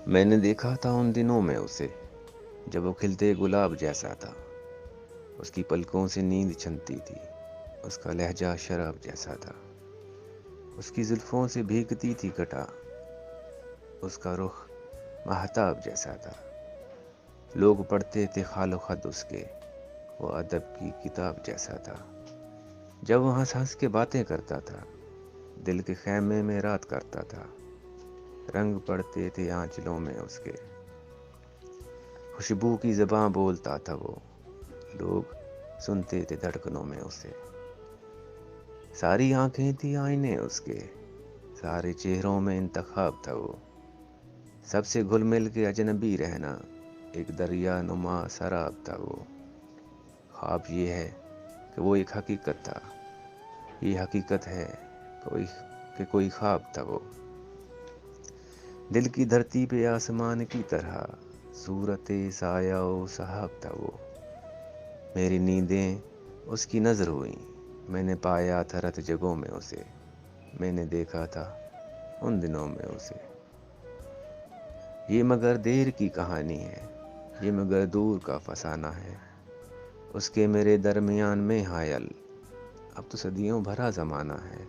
میں نے دیکھا تھا ان دنوں میں اسے، جب وہ کھلتے گلاب جیسا تھا۔ اس کی پلکوں سے نیند چھنتی تھی، اس کا لہجہ شراب جیسا تھا، اس کی زلفوں سے بھیگتی تھی گٹا، اس کا رخ مہتاب جیسا تھا۔ لوگ پڑھتے تھے خال و خط اس کے، وہ ادب کی کتاب جیسا تھا۔ جب وہ ہنس ہنس کے باتیں کرتا تھا، دل کے خیمے میں رات کرتا تھا۔ رنگ پڑتے تھے آنچلوں میں اس کے، خوشبو کی زباں بولتا تھا وہ، لوگ سنتے تھے دھڑکنوں میں اسے۔ ساری آنکھیں تھی آئینے اس کے، سارے چہروں میں انتخاب تھا وہ۔ سب سے گھل مل کے اجنبی رہنا، ایک دریا نما سراب تھا وہ۔ خواب یہ ہے کہ وہ ایک حقیقت تھا، یہ حقیقت ہے کہ کوئی خواب تھا وہ۔ دل کی دھرتی پہ آسمان کی طرح، صورت سایہ و سحاب تھا وہ۔ میری نیندیں اس کی نظر ہوئیں، میں نے پایا تھا رت جگہوں میں اسے، میں نے دیکھا تھا ان دنوں میں اسے۔ یہ مگر دیر کی کہانی ہے، یہ مگر دور کا فسانہ ہے، اس کے میرے درمیان میں حائل، اب تو صدیوں بھرا زمانہ ہے۔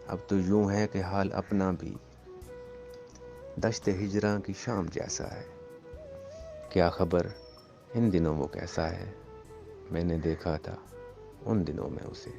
اب تو یوں ہے کہ حال اپنا بھی دشت ہجراں کی شام جیسا ہے۔ کیا خبر ان دنوں وہ کیسا ہے، میں نے دیکھا تھا ان دنوں میں اسے۔